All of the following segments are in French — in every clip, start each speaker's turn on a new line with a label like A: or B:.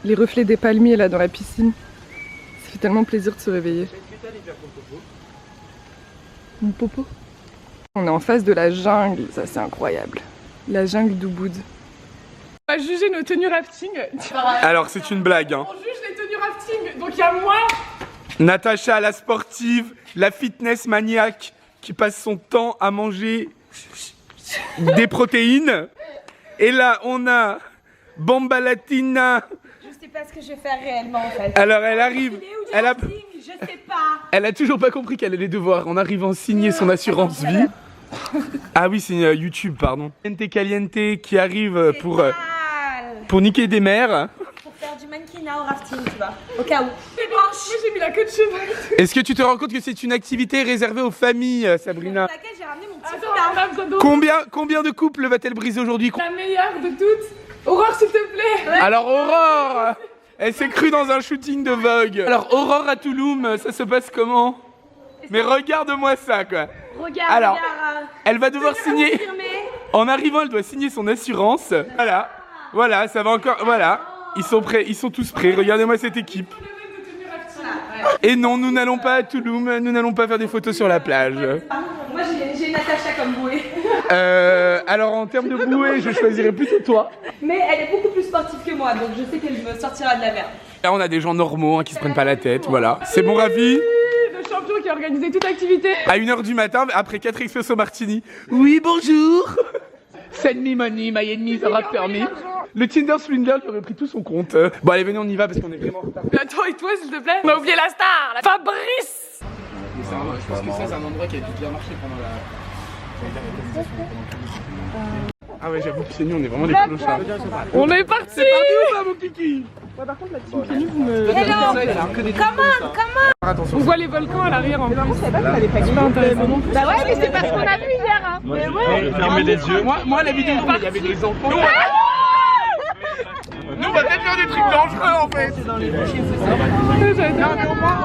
A: les reflets des palmiers là dans la piscine. Ça fait tellement plaisir de se réveiller. Mon popo. On est en face de la jungle, ça c'est incroyable. La jungle d'Ubud. On va juger nos tenues rafting.
B: Alors c'est une blague hein.
A: On juge les tenues rafting, donc il y a moi.
B: Natacha la sportive, la fitness maniaque qui passe son temps à manger des protéines. Et là on a Bomba Latina.
C: Je sais pas ce que je vais faire réellement en fait.
B: Alors elle arrive,
C: Je sais pas.
B: elle a toujours pas compris qu'elle allait devoir en arrivant signer son assurance vie. Ah oui c'est YouTube pardon. Caliente qui arrive pour niquer des mères.
C: Pour faire du mannequinat au rafting tu vois. Au cas où.
A: Moi j'ai mis la queue de cheval.
B: Est-ce que tu te rends compte que c'est une activité réservée aux familles Sabrina?
C: Pour laquelle j'ai ramené mon petit foulard.
B: Combien de couples va-t-elle briser aujourd'hui?
A: La meilleure de toutes. Aurore s'il te plaît.
B: Alors Aurore, elle s'est crue dans un shooting de Vogue. Alors Aurore à Touloum, ça se passe comment? Mais regarde-moi ça quoi.
C: Regarde,
B: Alors,
C: regarde.
B: elle va devoir signer.
C: Confirmé.
B: En arrivant, elle doit signer son assurance. Voilà, ça va encore. Voilà, ils sont prêts, ils sont tous prêts. Regardez-moi cette équipe. Et non, nous n'allons pas à Touloum, nous n'allons pas faire des photos sur la plage.
C: Moi j'ai Natacha comme bouée.
B: Alors en termes de bouée, je choisirais plutôt toi.
C: Mais elle est beaucoup plus sportive que moi, donc je sais qu'elle me sortira de la mer.
B: Là, on a des gens normaux hein, qui se prennent pas la tête, voilà. C'est bon, Ravi?
A: Le champion qui a organisé toute activité.
B: À 1h du matin, après 4 expresso martini. Oui, bonjour. Send me money, my enemy are after me. Le Tinder Swindler lui aurait pris tout son compte. Bon, allez, venez, on y va parce qu'on est vraiment en retard.
A: Attends, et toi s'il te plaît? On a oublié la star, Fabrice.
B: Je pense que ça, c'est un endroit qui a dû bien marcher pendant la. Ah ouais, j'avoue que chez nous, on est vraiment des clochards.
A: On est parti.
B: C'est parti ou pas, mon kiki?
A: Par contre, la team Kenny, vous me...
C: Comment
B: Attention.
A: On voit les volcans à l'arrière en plus. C'est pas intéressant.
C: Bah ouais, mais c'est parce qu'on a vu hier. Hein.
D: Mais ouais. Fermez les yeux.
B: Moi, la vidéo, il y avait des enfants. Nous, on va peut-être faire des trucs dangereux en fait. Non, mais au moins,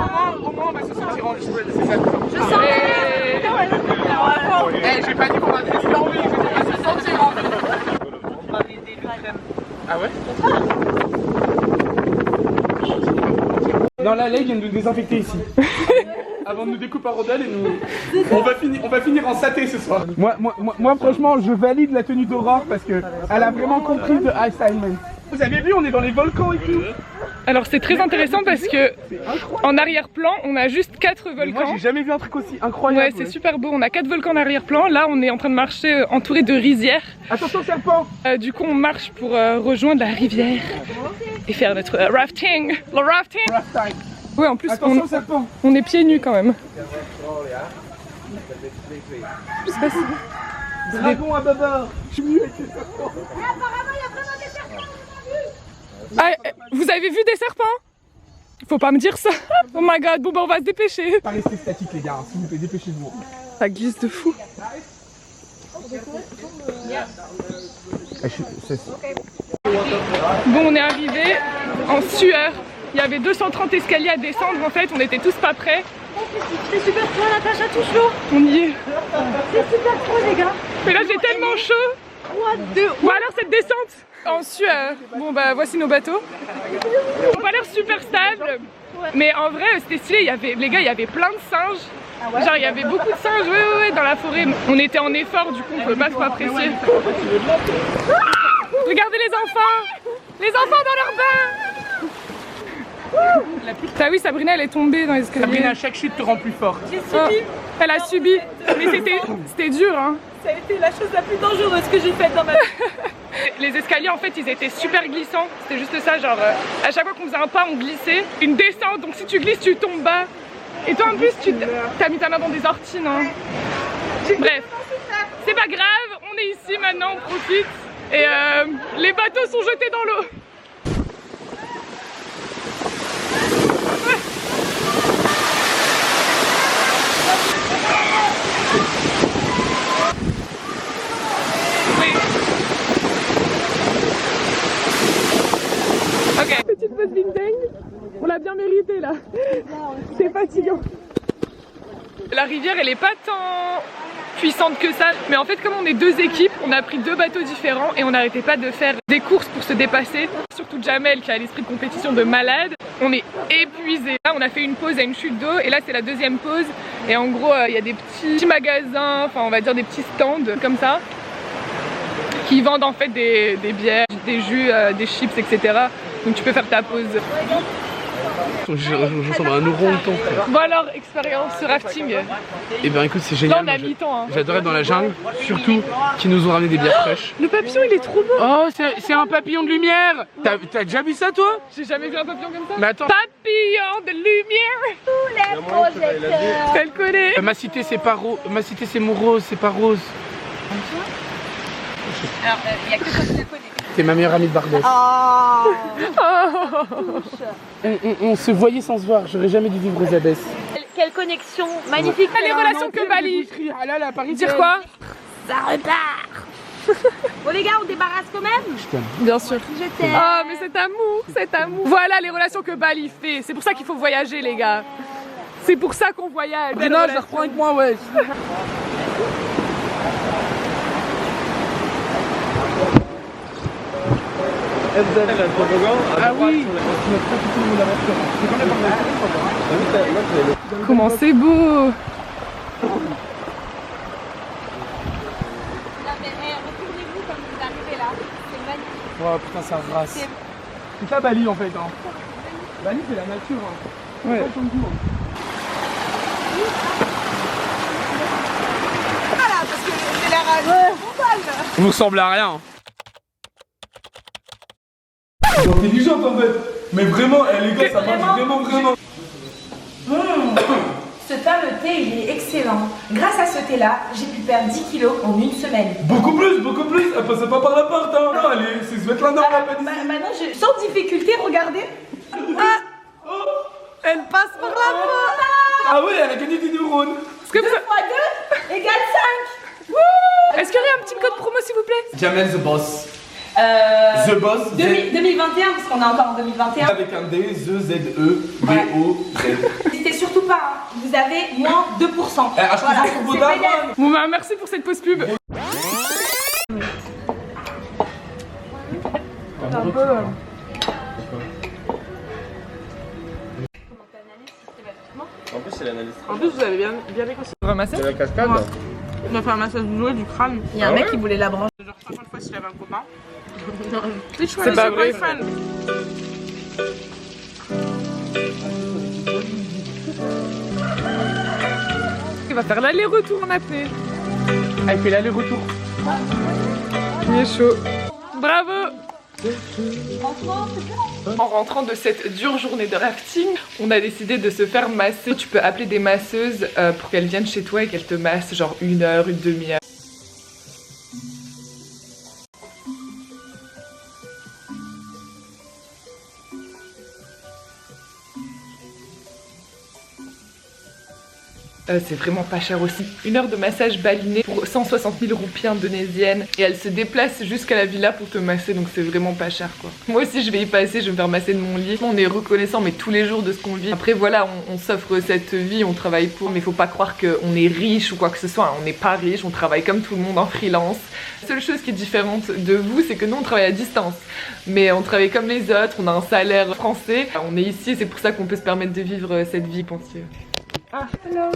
B: on va se sentir en jeu. C'est ça. J'ai pas dit qu'on va se sentir en vie, j'ai dit qu'on va se sentir en vie. Ah ouais? Non, là, ils viennent nous désinfecter ici. Avant de nous découper en rondelles et nous... On va finir en saté ce soir. Moi, franchement, je valide la tenue d'Aurore parce que elle a vraiment compris de assignment. Vous avez vu, on est dans les volcans et tout.
A: Alors c'est très intéressant parce que en arrière-plan, on a juste 4 volcans.
B: Moi, j'ai jamais vu un truc aussi incroyable.
A: Ouais, c'est super beau. On a 4 volcans en arrière-plan. Là, on est en train de marcher entouré de rizières.
B: Attention, serpent.
A: Du coup, on marche pour rejoindre la rivière et faire notre rafting. Le rafting. Ouais, en plus,
B: Attention, serpent.
A: on est pieds nus quand même. Je sais pas si...
B: Dragon à baba. Je suis mieux avec les serpents.
C: Apparemment, il y a vraiment des serpents.
A: Ah, vous avez vu des serpents? Faut pas me dire ça. Oh my god, bon bah on va se dépêcher.
B: Pas rester statique les gars, s'il vous plaît, dépêchez-vous.
A: Ça glisse de fou. Bon, on est arrivé en sueur. Il y avait 230 escaliers à descendre en fait, on était tous pas prêts.
C: C'est super chaud, Natacha, tout chaud.
A: On y est.
C: C'est super chaud, les gars.
A: Mais là j'ai tellement chaud. Ou alors cette descente en sueur. Bon bah voici nos bateaux. Ils ont pas l'air super stables. Mais en vrai c'était stylé, les gars il y avait plein de singes. Genre il y avait beaucoup de singes, ouais, dans la forêt. On était en effort, du coup on peut pas trop apprécier. Regardez les enfants dans leur bain. T'as vu, Sabrina elle est tombée dans les escaliers.
B: Sabrina, chaque chute te rend plus forte.
C: J'ai subi.
A: Elle a subi. Mais c'était dur hein.
C: Ça a été la chose la plus dangereuse que j'ai faite dans ma vie.
A: Les escaliers en fait ils étaient super glissants. C'était juste ça, genre à chaque fois qu'on faisait un pas on glissait. Une descente, donc si tu glisses tu tombes bas. Et toi en plus t'as mis ta main dans des orties, non? Bref, c'est pas grave, on est ici maintenant, on profite. Et les bateaux sont jetés dans l'eau. Ok. Petite pause ding-ding. On l'a bien mérité là. C'est fatigant. La rivière elle est pas tant puissante que ça. Mais en fait, comme on est deux équipes, on a pris deux bateaux différents et on n'arrêtait pas de faire des courses pour se dépasser. Surtout Jamel qui a l'esprit de compétition de malade. On est épuisé. Là, on a fait une pause à une chute d'eau et là, c'est la deuxième pause. Et en gros, il y a des petits magasins, enfin, on va dire des petits stands comme ça, qui vendent en fait des bières, des jus, des chips, etc. Donc tu peux faire ta pause.
B: Je ressemble à un orang-outan, frère.
A: Bon alors, expérience rafting.
B: Et ben écoute, c'est génial.
A: Là on a mi-temps. Hein.
B: J'adorais dans la jungle, surtout qu'ils nous ont ramené des bières fraîches.
A: Le papillon il est trop beau.
B: Oh, c'est un papillon de lumière. T'as déjà vu ça toi?
A: J'ai jamais vu un papillon comme ça.
B: Mais attends.
A: Papillon de lumière. Tous les projecteurs. Elle connaît.
B: Ma cité c'est pas rose, ma cité c'est mon rose, c'est pas rose.
C: Alors, il y a que toi qui la connais.
B: T'es ma meilleure amie de Barbès.
C: Oh.
B: On se voyait sans se voir, j'aurais jamais dû vivre aux abbesses.
C: Quelle connexion magnifique.
A: Les relations que Bali. Dire quoi?
C: Ça repart. Bon les gars, on débarrasse quand même.
B: Je t'aime.
A: Bien sûr.
C: Je t'aime.
A: Oh mais cet amour, cet amour. Voilà les relations que Bali fait. C'est pour ça qu'il faut voyager les gars. C'est pour ça qu'on voyage.
B: Brina, je la reprends avec moi, ouais. Ah oui.
A: Comment c'est beau.
C: Non mais retournez-vous comme vous arrivez là. C'est magnifique.
B: Oh putain, ça rase. C'est ça Bali en fait. Hein. Bali c'est la nature. Hein.
A: Ouais.
C: Voilà, parce que j'ai l'air frontale.
B: Vous ressemblez à rien. C'est intelligente en fait. Mais vraiment, les gars, ça marche vraiment.
E: Ce fameux thé, il est excellent. Grâce à ce thé-là, j'ai pu perdre 10 kilos en une semaine.
B: Beaucoup plus. Elle passait pas par la porte. Hein. Non, allez, c'est Svetlana, on va pas dire.
E: Maintenant, sans difficulté, regardez. Elle passe par la porte.
B: Ah oui, elle a gagné des neurones.
E: 2 fois 2 égale 5.
A: Est-ce qu'il y aurait un petit code promo s'il vous plaît?
B: Jamel the Boss. The Boss.
E: 2021, parce qu'on est encore en 2021.
B: Avec un D, Z-E-B-O-Z.
E: N'hésitez surtout pas, hein. Vous avez moins 2%.
B: Achetez
E: Voilà,
B: sur vos
E: c'est
B: dames.
E: bénéfique.
A: Bon bah merci pour cette pause pub.
D: En plus, c'est l'analyse.
A: En plus vous avez bien négocié. Ramasser?
D: C'est la cascade.
A: On a fait un massage du crâne.
E: Il y a un mec qui voulait la branche.
A: Genre 50 fois si j'avais un copain.
B: C'est pas vrai.
A: Il va faire l'aller-retour en apnée.
B: Elle fait l'aller-retour.
A: Il est chaud. Bravo. En rentrant de cette dure journée de rafting, on a décidé de se faire masser. Tu peux appeler des masseuses pour qu'elles viennent chez toi et qu'elles te massent genre 1 heure, une demi-heure. C'est vraiment pas cher aussi. 1 heure de massage baliné pour 160 000 roupies indonésiennes. Et elle se déplace jusqu'à la villa pour te masser, donc c'est vraiment pas cher quoi. Moi aussi je vais y passer, je vais me faire masser de mon lit. On est reconnaissant mais tous les jours de ce qu'on vit. Après voilà, on s'offre cette vie, on travaille pour, mais faut pas croire qu'on est riche ou quoi que ce soit. On n'est pas riche, on travaille comme tout le monde en freelance. La seule chose qui est différente de vous, c'est que nous on travaille à distance. Mais on travaille comme les autres, on a un salaire français. On est ici et c'est pour ça qu'on peut se permettre de vivre cette vie, pensive. Ah, hello.